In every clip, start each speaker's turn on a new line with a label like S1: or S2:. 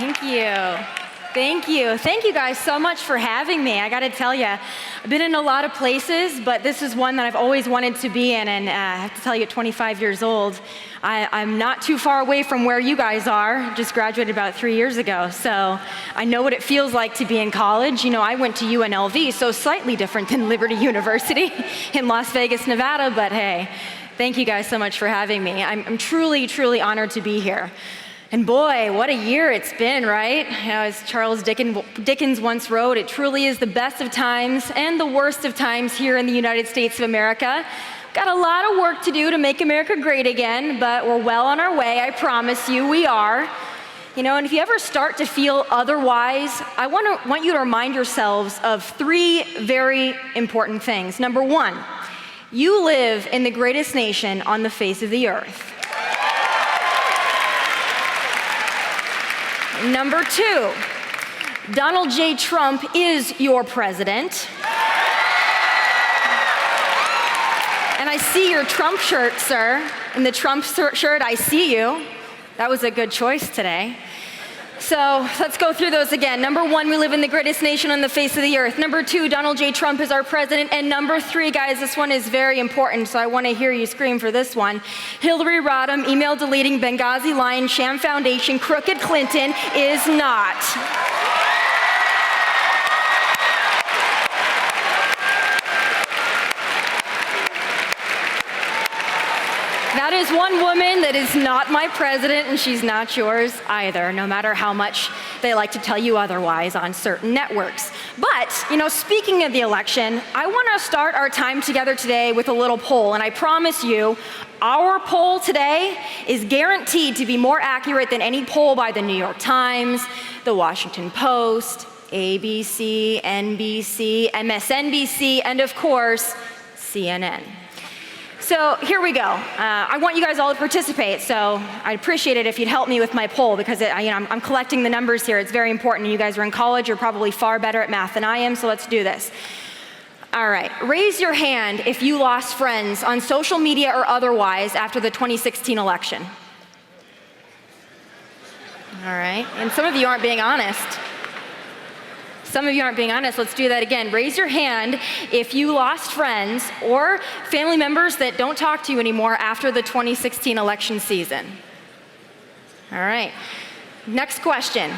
S1: Thank you. Thank you. Thank you guys so much for having me. I got to tell you, I've been in a lot of places, but this is one that I've always wanted to be in, and I have to tell you, at 25 years old, I'm not too far away from where you guys are. Just graduated about 3 years ago, so I know what it feels like to be in college. You know, I went to UNLV, so slightly different than Liberty University in Las Vegas, Nevada, but hey, thank you guys so much for having me. I'm truly, truly honored to be here. And boy, what a year it's been, right? You know, as Charles Dickens once wrote, it truly is the best of times and the worst of times here in the United States of America. Got a lot of work to do to make America great again, but we're well on our way, I promise you, we are. You know, and if you ever start to feel otherwise, I want you to remind yourselves of three very important things. Number one, you live in the greatest nation on the face of the earth. Number two, Donald J. Trump is your president. And I see your Trump shirt, sir. In the Trump shirt, I see you. That was a good choice today. So let's go through those again. Number one, we live in the greatest nation on the face of the earth. Number two, Donald J. Trump is our president. And number three, guys, this one is very important, so I want to hear you scream for this one. Hillary Rodham, email deleting, Benghazi lying, sham foundation, crooked Clinton is not. That is one woman that is not my president, and she's not yours either, no matter how much they like to tell you otherwise on certain networks. But, you know, speaking of the election, I want to start our time together today with a little poll, and I promise you, our poll today is guaranteed to be more accurate than any poll by the New York Times, the Washington Post, ABC, NBC, MSNBC, and of course, CNN. So here we go. I want you guys all to participate, so I'd appreciate it if you'd help me with my poll, because I'm collecting the numbers here. It's very important. You guys are in college. You're probably far better at math than I am, so let's do this. All right, raise your hand if you lost friends on social media or otherwise after the 2016 election. All right, and some of you aren't being honest. Some of you aren't being honest. Let's do that again. Raise your hand if you lost friends or family members that don't talk to you anymore after the 2016 election season. All right. Next question.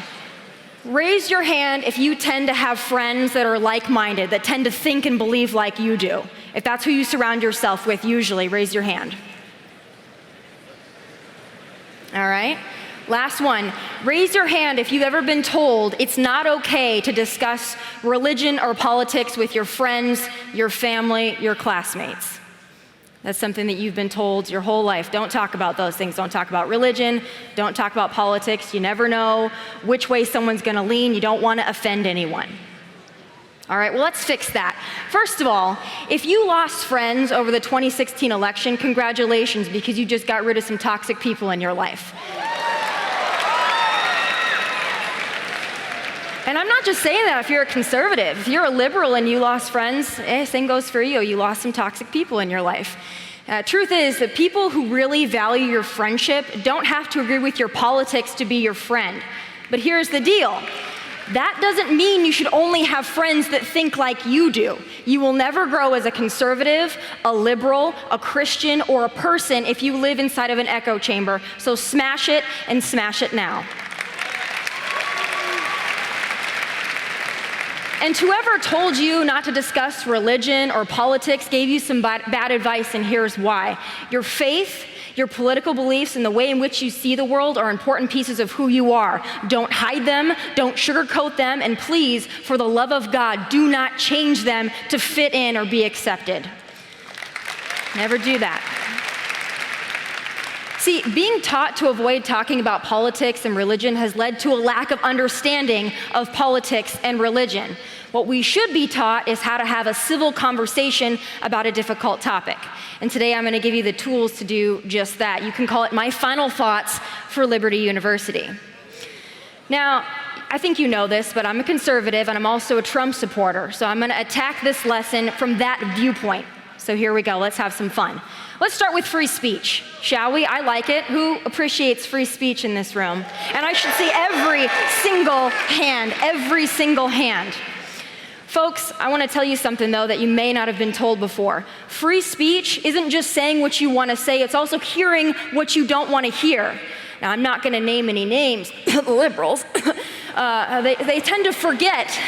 S1: Raise your hand if you tend to have friends that are like-minded, that tend to think and believe like you do. If that's who you surround yourself with, usually, raise your hand. All right. Last one, raise your hand if you've ever been told it's not okay to discuss religion or politics with your friends, your family, your classmates. That's something that you've been told your whole life. Don't talk about those things. Don't talk about religion. Don't talk about politics. You never know which way someone's going to lean. You don't want to offend anyone. All right, well, let's fix that. First of all, if you lost friends over the 2016 election, congratulations, because you just got rid of some toxic people in your life. And I'm not just saying that if you're a conservative. If you're a liberal and you lost friends, same goes for you. You lost some toxic people in your life. Truth is that people who really value your friendship don't have to agree with your politics to be your friend. But here's the deal. That doesn't mean you should only have friends that think like you do. You will never grow as a conservative, a liberal, a Christian, or a person if you live inside of an echo chamber. So smash it, and smash it now. And whoever told you not to discuss religion or politics gave you some bad advice, and here's why. Your faith, your political beliefs, and the way in which you see the world are important pieces of who you are. Don't hide them, don't sugarcoat them, and please, for the love of God, do not change them to fit in or be accepted. Never do that. See, being taught to avoid talking about politics and religion has led to a lack of understanding of politics and religion. What we should be taught is how to have a civil conversation about a difficult topic. And today I'm going to give you the tools to do just that. You can call it my final thoughts for Liberty University. Now, I think you know this, but I'm a conservative and I'm also a Trump supporter. So I'm going to attack this lesson from that viewpoint. So here we go, let's have some fun. Let's start with free speech, shall we? I like it. Who appreciates free speech in this room? And I should see every single hand. Folks, I want to tell you something, though, that you may not have been told before. Free speech isn't just saying what you want to say, it's also hearing what you don't want to hear. Now, I'm not going to name any names, liberals. They tend to forget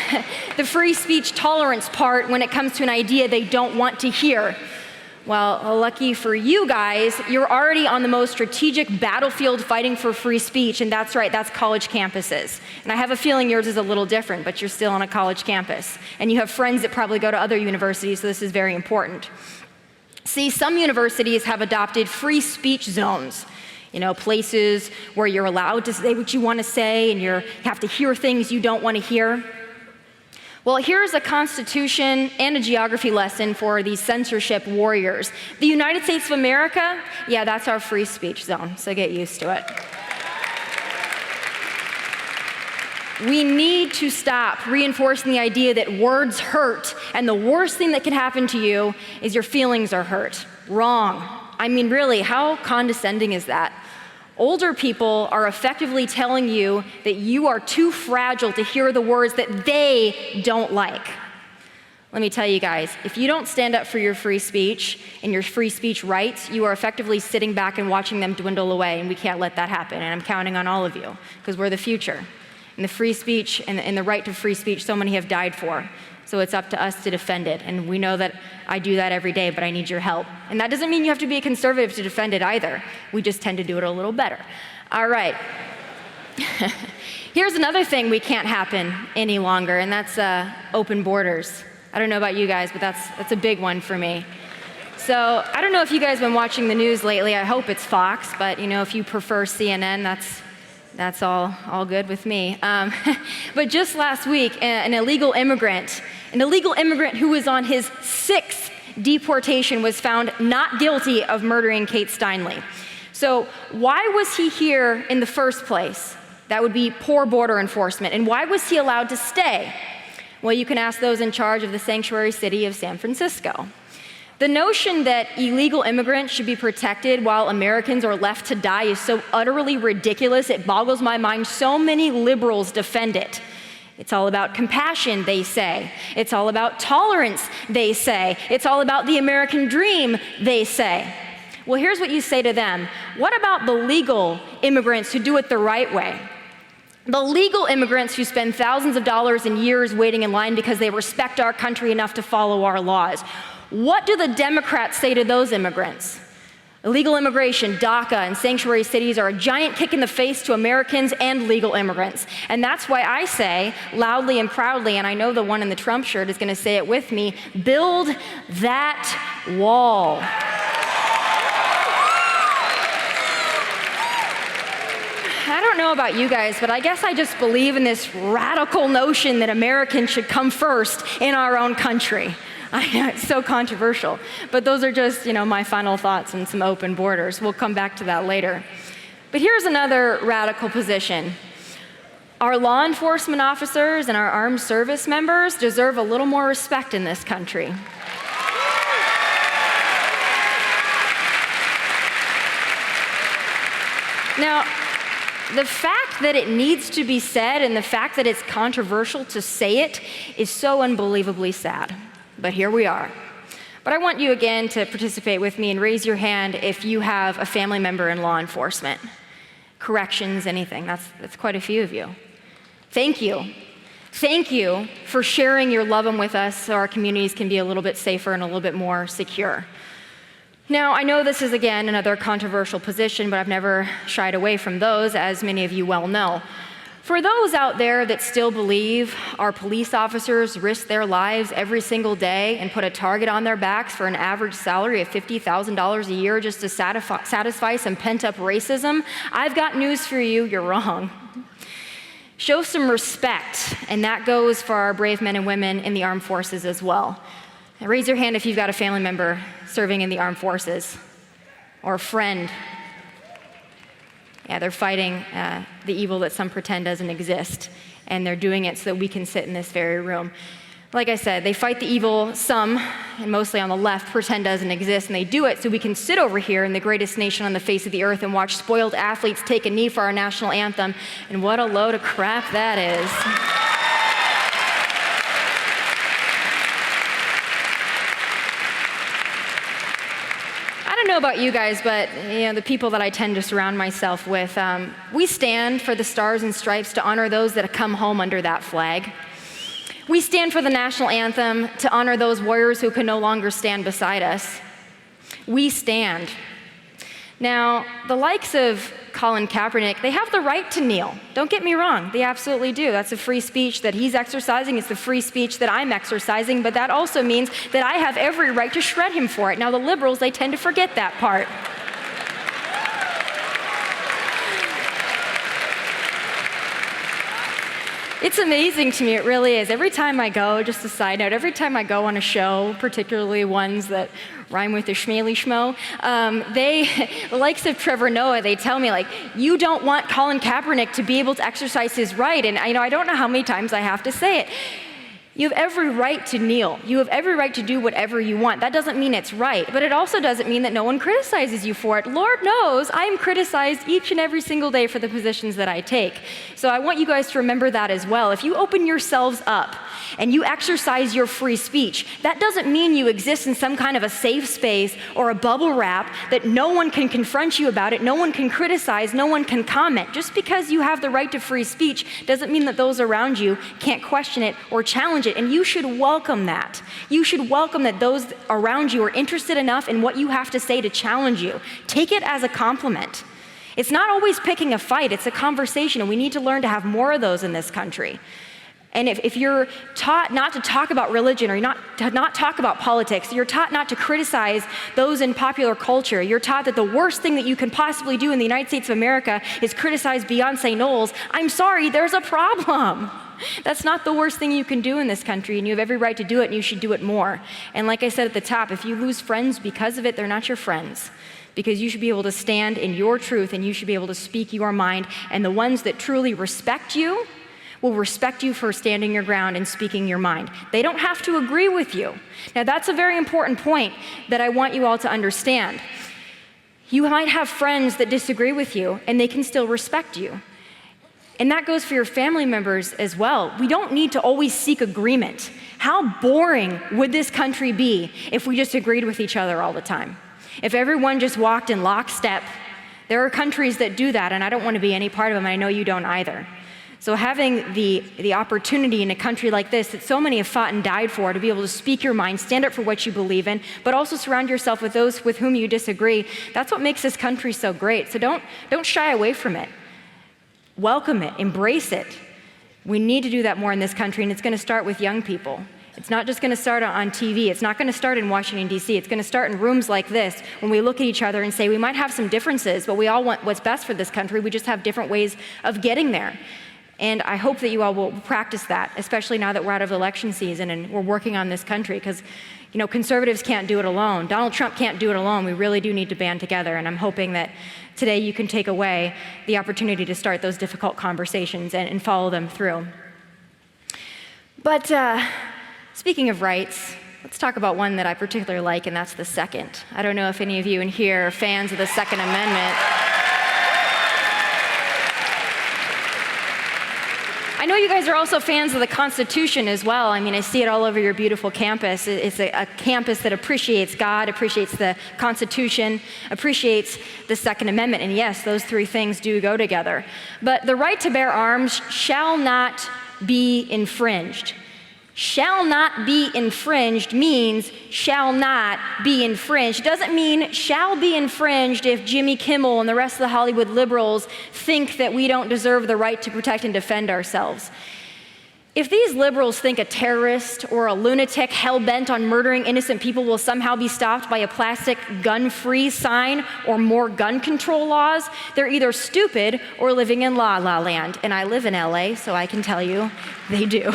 S1: the free speech tolerance part when it comes to an idea they don't want to hear. Well, lucky for you guys, you're already on the most strategic battlefield fighting for free speech, and that's right, that's college campuses. And I have a feeling yours is a little different, but you're still on a college campus. And you have friends that probably go to other universities, so this is very important. See, some universities have adopted free speech zones. You know, places where you're allowed to say what you want to say and you have to hear things you don't want to hear. Well, here's a constitution and a geography lesson for these censorship warriors. The United States of America, yeah, that's our free speech zone, so get used to it. We need to stop reinforcing the idea that words hurt, and the worst thing that can happen to you is your feelings are hurt. Wrong. I mean, really, how condescending is that? Older people are effectively telling you that you are too fragile to hear the words that they don't like. Let me tell you guys, if you don't stand up for your free speech and your free speech rights, you are effectively sitting back and watching them dwindle away, and we can't let that happen, and I'm counting on all of you, because we're the future. And the free speech and the right to free speech, so many have died for. So it's up to us to defend it. And we know that I do that every day, but I need your help. And that doesn't mean you have to be a conservative to defend it either. We just tend to do it a little better. All right. Here's another thing we can't happen any longer, and that's open borders. I don't know about you guys, but that's a big one for me. So I don't know if you guys have been watching the news lately. I hope it's Fox, but you know, if you prefer CNN, that's all good with me. But just last week, an illegal immigrant who was on his 6th deportation was found not guilty of murdering Kate Steinle. So why was he here in the first place? That would be poor border enforcement. And why was he allowed to stay? Well, you can ask those in charge of the sanctuary city of San Francisco. The notion that illegal immigrants should be protected while Americans are left to die is so utterly ridiculous, it boggles my mind. So many liberals defend it. It's all about compassion, they say. It's all about tolerance, they say. It's all about the American dream, they say. Well, here's what you say to them. What about the legal immigrants who do it the right way? The legal immigrants who spend thousands of dollars and years waiting in line because they respect our country enough to follow our laws. What do the Democrats say to those immigrants? Illegal immigration, DACA, and sanctuary cities are a giant kick in the face to Americans and legal immigrants. And that's why I say, loudly and proudly, and I know the one in the Trump shirt is going to say it with me, build that wall. I don't know about you guys, but I guess I just believe in this radical notion that Americans should come first in our own country. I know it's so controversial, but those are just, my final thoughts on some open borders. We'll come back to that later. But here's another radical position. Our law enforcement officers and our armed service members deserve a little more respect in this country. Now, the fact that it needs to be said and the fact that it's controversial to say it is so unbelievably sad. But here we are. But I want you again to participate with me and raise your hand if you have a family member in law enforcement, corrections, anything. That's quite a few of you. Thank you. Thank you for sharing your love with us so our communities can be a little bit safer and a little bit more secure. Now, I know this is, again, another controversial position, but I've never shied away from those, as many of you well know. For those out there that still believe our police officers risk their lives every single day and put a target on their backs for an average salary of $50,000 a year just to satisfy some pent-up racism, I've got news for you, you're wrong. Show some respect, and that goes for our brave men and women in the armed forces as well. Now, raise your hand if you've got a family member serving in the armed forces, or a friend. Yeah, they're fighting the evil that some pretend doesn't exist, and they're doing it so that we can sit in this very room. Like I said, they fight the evil, some, and mostly on the left, pretend doesn't exist, and they do it so we can sit over here in the greatest nation on the face of the earth and watch spoiled athletes take a knee for our national anthem, and what a load of crap that is. I don't know about you guys, but the people that I tend to surround myself with, we stand for the stars and stripes to honor those that have come home under that flag. We stand for the national anthem to honor those warriors who can no longer stand beside us. We stand. Now, the likes of Colin Kaepernick, they have the right to kneel. Don't get me wrong, they absolutely do. That's a free speech that he's exercising. It's the free speech that I'm exercising, but that also means that I have every right to shred him for it. Now, the liberals, they tend to forget that part. It's amazing to me, it really is. Every time I go, just a side note, every time I go on a show, particularly ones that rhyme with the schmally schmo, the likes of Trevor Noah, they tell me, like, you don't want Colin Kaepernick to be able to exercise his right. And I don't know how many times I have to say it. You have every right to kneel. You have every right to do whatever you want. That doesn't mean it's right, but it also doesn't mean that no one criticizes you for it. Lord knows I am criticized each and every single day for the positions that I take. So I want you guys to remember that as well. If you open yourselves up and you exercise your free speech, that doesn't mean you exist in some kind of a safe space or a bubble wrap that no one can confront you about it, no one can criticize, no one can comment. Just because you have the right to free speech doesn't mean that those around you can't question it or challenge it, and you should welcome that. You should welcome that those around you are interested enough in what you have to say to challenge you. Take it as a compliment. It's not always picking a fight, it's a conversation, and we need to learn to have more of those in this country. And if you're taught not to talk about religion or not talk about politics, you're taught not to criticize those in popular culture, you're taught that the worst thing that you can possibly do in the United States of America is criticize Beyonce Knowles, I'm sorry, there's a problem. That's not the worst thing you can do in this country, and you have every right to do it, and you should do it more. And like I said at the top, if you lose friends because of it, they're not your friends. Because you should be able to stand in your truth, and you should be able to speak your mind, and the ones that truly respect you will respect you for standing your ground and speaking your mind. They don't have to agree with you. Now, that's a very important point that I want you all to understand. You might have friends that disagree with you, and they can still respect you. And that goes for your family members as well. We don't need to always seek agreement. How boring would this country be if we just agreed with each other all the time? If everyone just walked in lockstep? There are countries that do that, and I don't want to be any part of them, and I know you don't either. So having the opportunity in a country like this that so many have fought and died for, to be able to speak your mind, stand up for what you believe in, but also surround yourself with those with whom you disagree, that's what makes this country so great. So don't shy away from it. Welcome it, embrace it. We need to do that more in this country, and it's going to start with young people. It's not just going to start on TV. It's not going to start in Washington, D.C. It's going to start in rooms like this when we look at each other and say, we might have some differences, but we all want what's best for this country. We just have different ways of getting there. And I hope that you all will practice that, especially now that we're out of election season and we're working on this country, because conservatives can't do it alone. Donald Trump can't do it alone. We really do need to band together, and I'm hoping that today you can take away the opportunity to start those difficult conversations and follow them through. But speaking of rights, let's talk about one that I particularly like, and that's the Second. I don't know if any of you in here are fans of the Second Amendment. I know you guys are also fans of the Constitution as well. I mean, I see it all over your beautiful campus. It's a campus that appreciates God, appreciates the Constitution, appreciates the Second Amendment. And yes, those three things do go together. But the right to bear arms shall not be infringed. Shall not be infringed means shall not be infringed. It doesn't mean shall be infringed if Jimmy Kimmel and the rest of the Hollywood liberals think that we don't deserve the right to protect and defend ourselves. If these liberals think a terrorist or a lunatic hell-bent on murdering innocent people will somehow be stopped by a plastic gun-free sign or more gun control laws, they're either stupid or living in La La Land. And I live in LA, so I can tell you they do.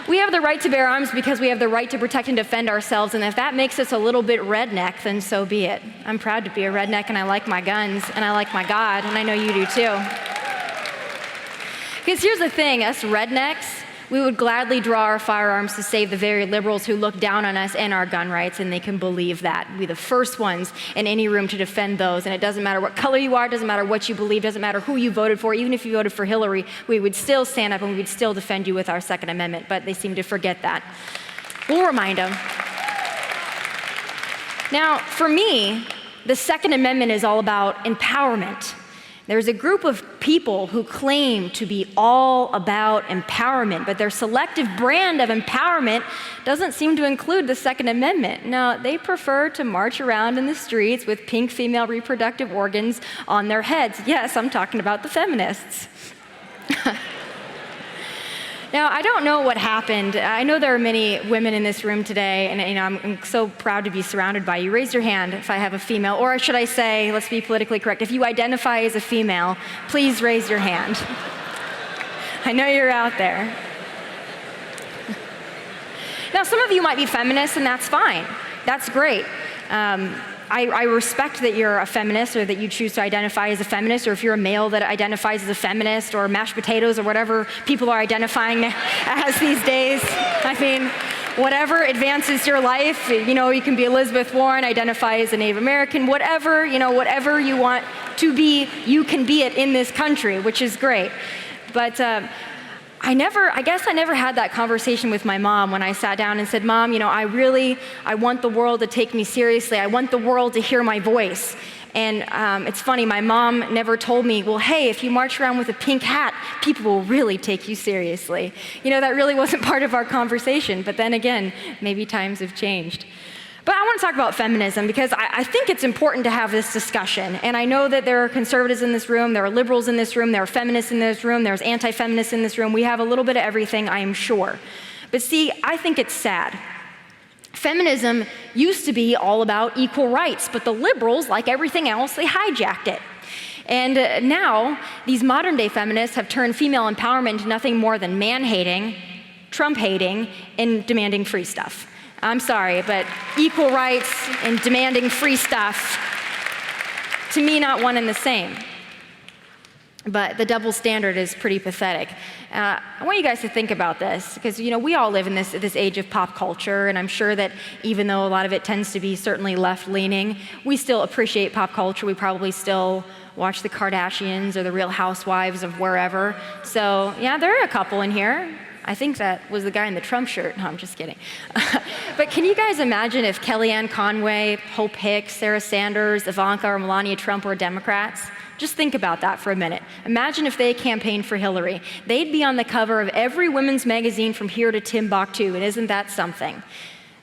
S1: We have the right to bear arms because we have the right to protect and defend ourselves, and if that makes us a little bit redneck, then so be it. I'm proud to be a redneck, and I like my guns, and I like my God, and I know you do too. Because here's the thing, us rednecks, We would gladly draw our firearms to save the very liberals who look down on us and our gun rights, and they can believe that. We'd be the first ones in any room to defend those, and it doesn't matter what color you are, it doesn't matter what you believe, doesn't matter who you voted for. Even if you voted for Hillary, we would still stand up and we would still defend you with our Second Amendment, but they seem to forget that. We'll remind them. Now, for me, the Second Amendment is all about empowerment. There's a group of people who claim to be all about empowerment, but their selective brand of empowerment doesn't seem to include the Second Amendment. No, they prefer to march around in the streets with pink female reproductive organs on their heads. Yes, I'm talking about the feminists. Now, I don't know what happened. I know there are many women in this room today, and I'm so proud to be surrounded by you. Raise your hand if I have a female, or should I say, let's be politically correct, if you identify as a female, please raise your hand. I know you're out there. Now, some of you might be feminists, and that's fine. That's great. I respect that you're a feminist, or that you choose to identify as a feminist, or if you're a male that identifies as a feminist, or mashed potatoes, or whatever people are identifying as these days. I mean, whatever advances your life. You can be Elizabeth Warren, identify as a Native American, whatever you want to be, you can be it in this country, which is great. But I guess I never had that conversation with my mom when I sat down and said, Mom, I want the world to take me seriously. I want the world to hear my voice. And it's funny, my mom never told me, well, hey, if you march around with a pink hat, people will really take you seriously. That really wasn't part of our conversation. But then again, maybe times have changed. But I want to talk about feminism because I think it's important to have this discussion. And I know that there are conservatives in this room, there are liberals in this room, there are feminists in this room, there's anti-feminists in this room. We have a little bit of everything, I am sure. But see, I think it's sad. Feminism used to be all about equal rights, but the liberals, like everything else, they hijacked it. And now, these modern-day feminists have turned female empowerment into nothing more than man-hating, Trump-hating, and demanding free stuff. I'm sorry, but equal rights and demanding free stuff, to me, not one and the same. But the double standard is pretty pathetic. I want you guys to think about this, because we all live in this age of pop culture, and I'm sure that even though a lot of it tends to be certainly left-leaning, we still appreciate pop culture. We probably still watch the Kardashians or the Real Housewives of wherever. So yeah, there are a couple in here. I think that was the guy in the Trump shirt. No, I'm just kidding. But can you guys imagine if Kellyanne Conway, Hope Hicks, Sarah Sanders, Ivanka, or Melania Trump were Democrats? Just think about that for a minute. Imagine if they campaigned for Hillary. They'd be on the cover of every women's magazine from here to Timbuktu, and isn't that something?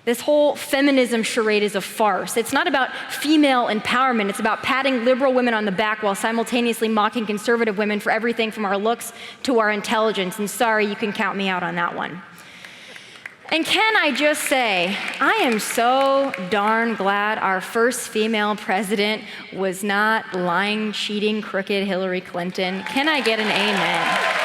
S1: This whole feminism charade is a farce. It's not about female empowerment. It's about patting liberal women on the back while simultaneously mocking conservative women for everything from our looks to our intelligence. And sorry, you can count me out on that one. And can I just say, I am so darn glad our first female president was not lying, cheating, crooked Hillary Clinton. Can I get an amen?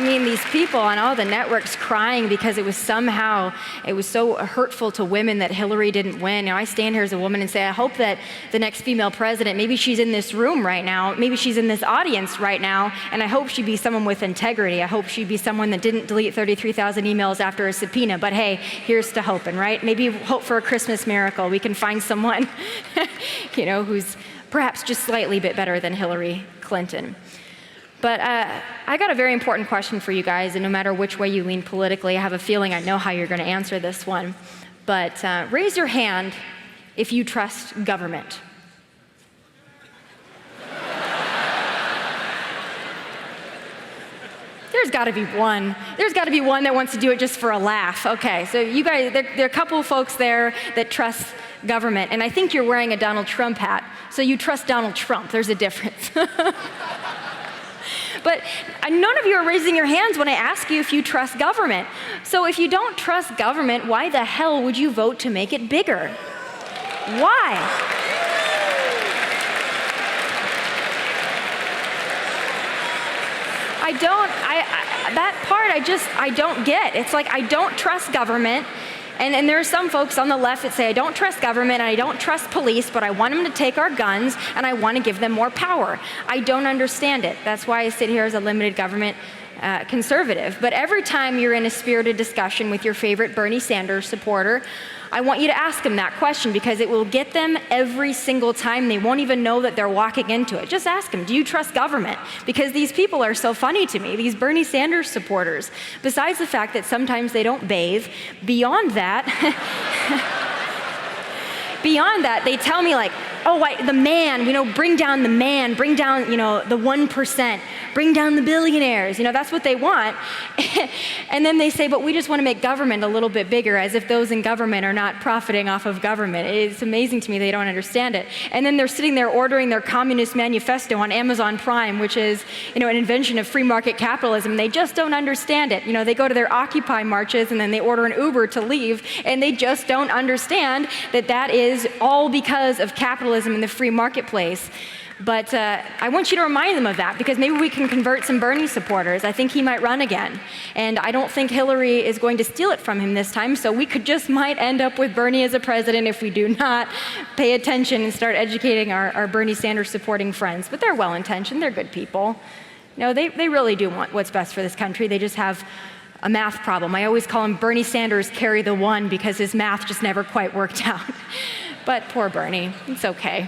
S1: These people on all the networks crying because it was so hurtful to women that Hillary didn't win. I stand here as a woman and say, I hope that the next female president, maybe she's in this room right now, maybe she's in this audience right now, and I hope she'd be someone with integrity. I hope she'd be someone that didn't delete 33,000 emails after a subpoena. But hey, here's to hoping, right? Maybe hope for a Christmas miracle. We can find someone, who's perhaps just slightly bit better than Hillary Clinton. But I got a very important question for you guys, and no matter which way you lean politically, I have a feeling I know how you're going to answer this one. But raise your hand if you trust government. There's got to be one. There's got to be one that wants to do it just for a laugh. Okay, so you guys, there are a couple of folks there that trust government, and I think you're wearing a Donald Trump hat, so you trust Donald Trump. There's a difference. But none of you are raising your hands when I ask you if you trust government. So if you don't trust government, why the hell would you vote to make it bigger? Why? I don't get. It's like I don't trust government, And there are some folks on the left that say, I don't trust government and I don't trust police, but I want them to take our guns and I want to give them more power. I don't understand it. That's why I sit here as a limited government conservative. But every time you're in a spirited discussion with your favorite Bernie Sanders supporter, I want you to ask them that question, because it will get them every single time. They won't even know that they're walking into it. Just ask them, do you trust government? Because these people are so funny to me, these Bernie Sanders supporters. Besides the fact that sometimes they don't bathe, beyond that, they tell me like, oh, the man, bring down the man, bring down, the 1%, bring down the billionaires, that's what they want. And then they say, but we just want to make government a little bit bigger, as if those in government are not profiting off of government. It's amazing to me they don't understand it. And then they're sitting there ordering their Communist Manifesto on Amazon Prime, which is, an invention of free market capitalism. They just don't understand it. They go to their Occupy marches and then they order an Uber to leave, and they just don't understand that that is all because of capitalism in the free marketplace. But I want you to remind them of that, because maybe we can convert some Bernie supporters. I think he might run again. And I don't think Hillary is going to steal it from him this time, so we might end up with Bernie as a president if we do not pay attention and start educating our Bernie Sanders supporting friends. But they're well-intentioned, they're good people. They really do want what's best for this country. They just have a math problem. I always call him Bernie Sanders carry the one, because his math just never quite worked out. But poor Bernie, it's okay.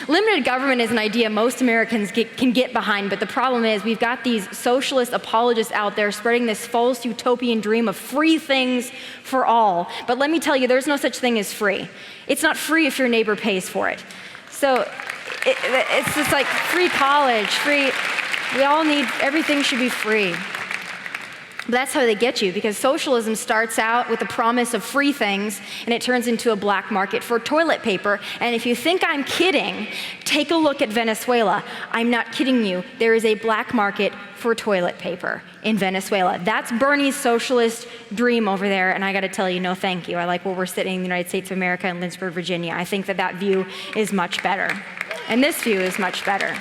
S1: Limited government is an idea most Americans can get behind, but the problem is we've got these socialist apologists out there spreading this false utopian dream of free things for all. But let me tell you, there's no such thing as free. It's not free if your neighbor pays for it. So it's just like free college, we all need, everything should be free. But that's how they get you, because socialism starts out with the promise of free things, and it turns into a black market for toilet paper. And if you think I'm kidding, take a look at Venezuela. I'm not kidding you. There is a black market for toilet paper in Venezuela. That's Bernie's socialist dream over there, and I gotta tell you, no thank you. I like where we're sitting in the United States of America in Lynchburg, Virginia. I think that view is much better. And this view is much better.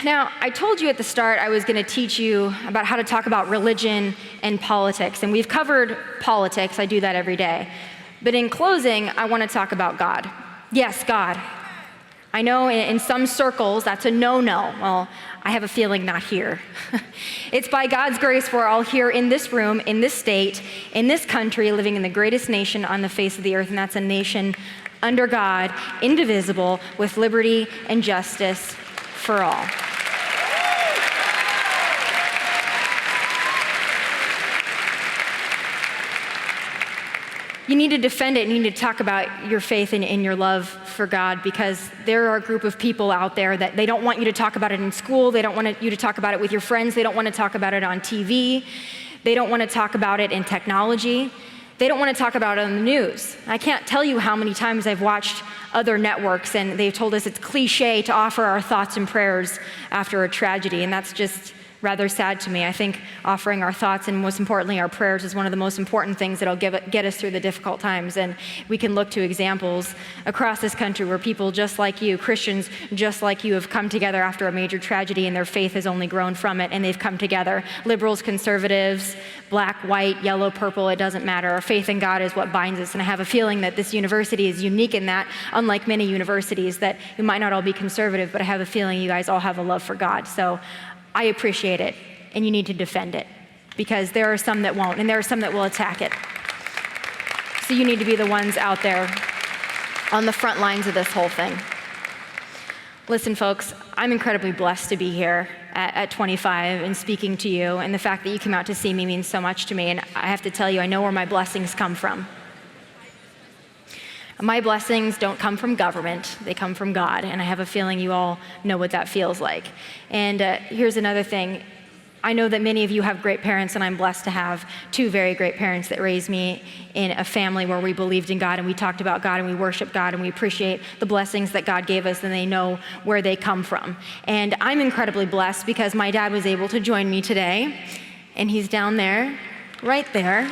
S1: Now, I told you at the start I was going to teach you about how to talk about religion and politics, and we've covered politics. I do that every day. But in closing, I want to talk about God. Yes, God. I know in some circles that's a no-no. Well, I have a feeling not here. It's by God's grace we're all here in this room, in this state, in this country, living in the greatest nation on the face of the earth, and that's a nation under God, indivisible, with liberty and justice for all. You need to defend it, and you need to talk about your faith and your love for God, because there are a group of people out there that they don't want you to talk about it in school, they don't want you to talk about it with your friends, they don't want to talk about it on TV, they don't want to talk about it in technology, they don't want to talk about it on the news. I can't tell you how many times I've watched other networks and they've told us it's cliche to offer our thoughts and prayers after a tragedy, and that's just rather sad to me. I think offering our thoughts and most importantly our prayers is one of the most important things that'll get us through the difficult times. And we can look to examples across this country where people just like you, Christians just like you, have come together after a major tragedy and their faith has only grown from it, and they've come together. Liberals, conservatives, black, white, yellow, purple, it doesn't matter. Our faith in God is what binds us, and I have a feeling that this university is unique in that, unlike many universities that you might not all be conservative, but I have a feeling you guys all have a love for God. So I appreciate it, and you need to defend it, because there are some that won't, and there are some that will attack it. So you need to be the ones out there on the front lines of this whole thing. Listen, folks, I'm incredibly blessed to be here at 25 and speaking to you, and the fact that you came out to see me means so much to me, and I have to tell you, I know where my blessings come from. My blessings don't come from government, they come from God, and I have a feeling you all know what that feels like. And here's another thing. I know that many of you have great parents, and I'm blessed to have two very great parents that raised me in a family where we believed in God, and we talked about God, and we worship God, and we appreciate the blessings that God gave us, and they know where they come from. And I'm incredibly blessed because my dad was able to join me today, and he's down there, right there.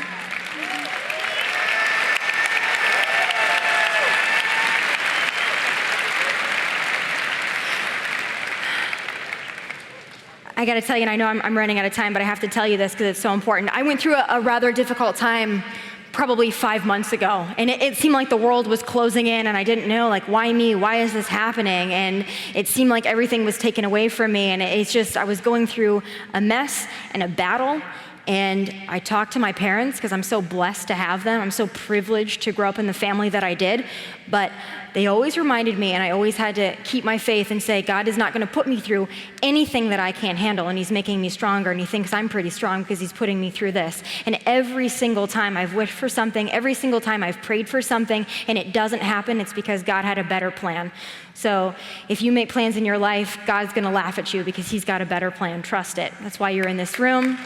S1: I gotta tell you, and I know I'm running out of time, but I have to tell you this because it's so important. I went through a rather difficult time probably 5 months ago, and it seemed like the world was closing in, and I didn't know, like, why me? Why is this happening? And it seemed like everything was taken away from me, and it's just, I was going through a mess and a battle. And I talked to my parents because I'm so blessed to have them. I'm so privileged to grow up in the family that I did. But they always reminded me, and I always had to keep my faith and say, God is not going to put me through anything that I can't handle, and he's making me stronger, and he thinks I'm pretty strong because he's putting me through this. And every single time I've wished for something, every single time I've prayed for something, and it doesn't happen, it's because God had a better plan. So if you make plans in your life, God's going to laugh at you because he's got a better plan. Trust it. That's why you're in this room.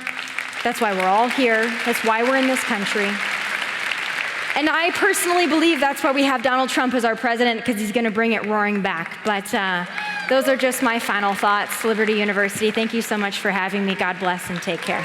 S1: That's why we're all here. That's why we're in this country. And I personally believe that's why we have Donald Trump as our president, because he's going to bring it roaring back. But those are just my final thoughts. Liberty University, thank you so much for having me. God bless and take care.